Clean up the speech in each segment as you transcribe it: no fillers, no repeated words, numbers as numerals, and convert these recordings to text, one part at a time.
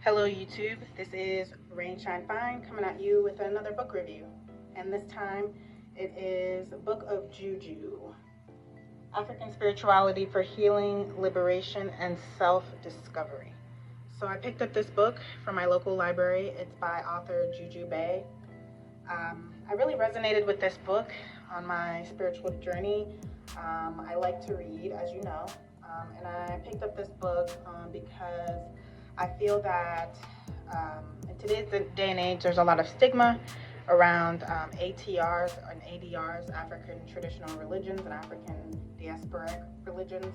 Hello YouTube, this is Rain Shine Fine coming at you with another book review. And this time it is Book of Juju, African Spirituality for Healing, Liberation, and Self-Discovery. So I picked up this book from my local library. It's by author Juju. I really resonated with this book on my spiritual journey. I like to read, as you know, and I picked up this book because I feel that in today's day and age, there's a lot of stigma around ATRs and ADRs, African traditional religions and African diasporic religions.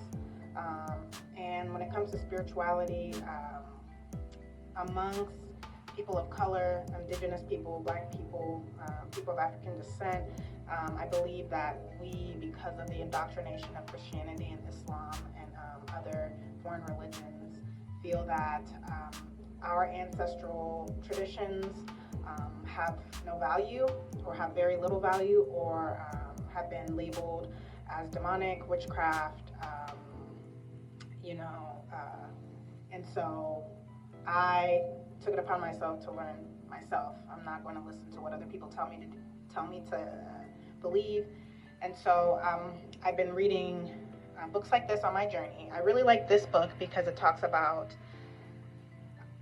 And when it comes to spirituality, amongst people of color, indigenous people, black people, people of African descent, I believe that we, because of the indoctrination of Christianity and Islam and other foreign religions, feel that our ancestral traditions have no value or have very little value or have been labeled as demonic, witchcraft, and so I took it upon myself to learn myself. I'm not going to listen to what other people tell me to believe. And so I've been reading books like this on my journey. I really like this book because it talks about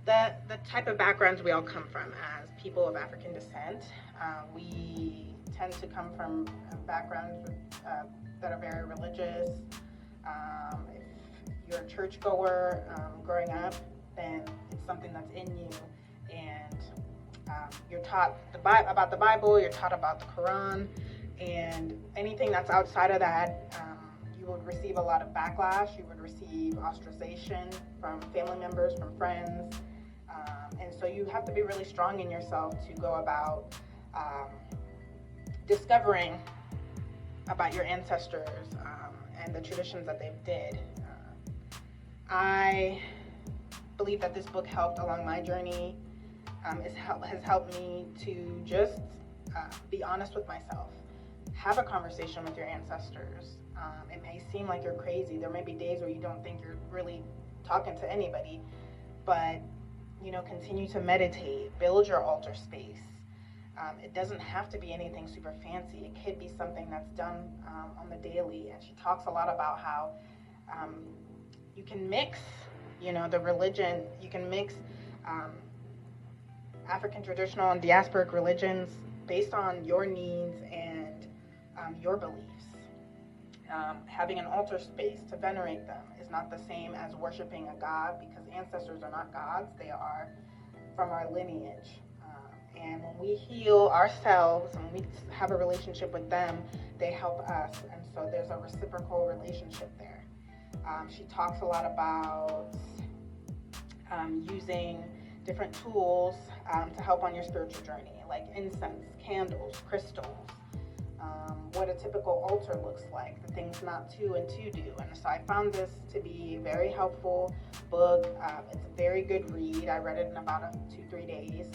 the type of backgrounds we all come from as people of African descent. We tend to come from backgrounds that are very religious. If you're a churchgoer growing up, then it's something that's in you, and you're taught about the Bible, you're taught about the Quran, and anything that's outside of that, you would receive a lot of backlash, you would receive ostracization from family members, from friends, and so you have to be really strong in yourself to go about discovering about your ancestors and the traditions that they did. I believe that this book helped along my journey. Has helped me to just be honest with myself. Have a conversation with your ancestors. It may seem like you're crazy. There may be days where you don't think you're really talking to anybody, but continue to meditate, build your altar space. It doesn't have to be anything super fancy. It could be something that's done on the daily. And she talks a lot about how you can mix, the religion. You can mix African traditional and diasporic religions based on your needs and your beliefs. Having an altar space to venerate them is not the same as worshiping a god, because ancestors are not gods. They are from our lineage. And when we heal ourselves and we have a relationship with them, they help us. And so there's a reciprocal relationship there. She talks a lot about using different tools to help on your spiritual journey, like incense, candles, crystals, what a typical altar looks like, the things not to and to do. And so I found this to be a very helpful book. It's a very good read. I read it in about 2-3 days.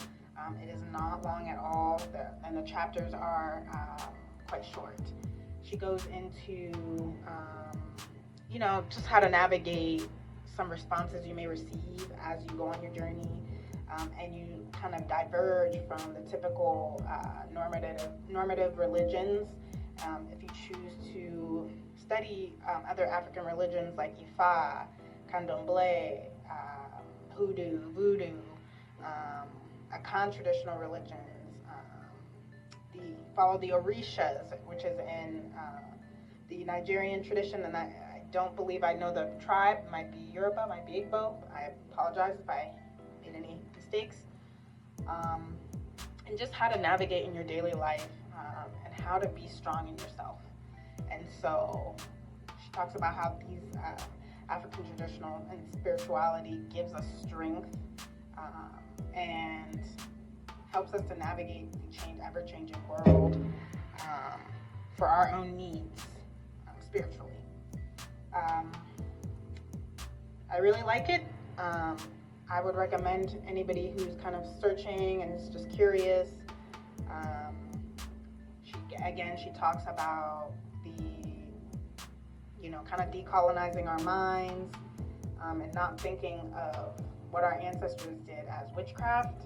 It is not long at all, and the chapters are quite short. She goes into, just how to navigate some responses you may receive as you go on your journey, and you kind of diverge from the typical normative religions. If you choose to study other African religions like Ifa, Candomblé, Hoodoo, Voodoo, Akan traditional religions, follow the Orishas, which is in the Nigerian tradition, and I don't believe I know the tribe. It might be Yoruba, might be Igbo. I apologize if I made any mistakes. And just how to navigate in your daily life, and how to be strong in yourself. And so she talks about how these African traditional and spirituality gives us strength, and helps us to navigate the ever-changing world for our own needs spiritually. I really like it. I would recommend anybody who's kind of searching and is just curious. She talks about the, kind of decolonizing our minds, and not thinking of what our ancestors did as witchcraft.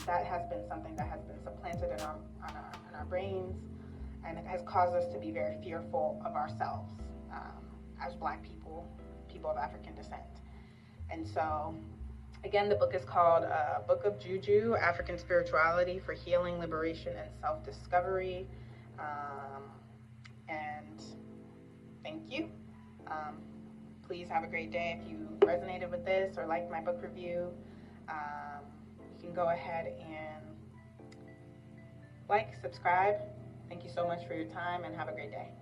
That has been something that has been supplanted in our brains, and it has caused us to be very fearful of ourselves as Black people, people of African descent. And so, again, the book is called Book of Juju, African Spirituality for Healing, Liberation, and Self-Discovery. And thank you. Please have a great day. If you resonated with this or liked my book review, you can go ahead and like, subscribe. Thank you so much for your time, and have a great day.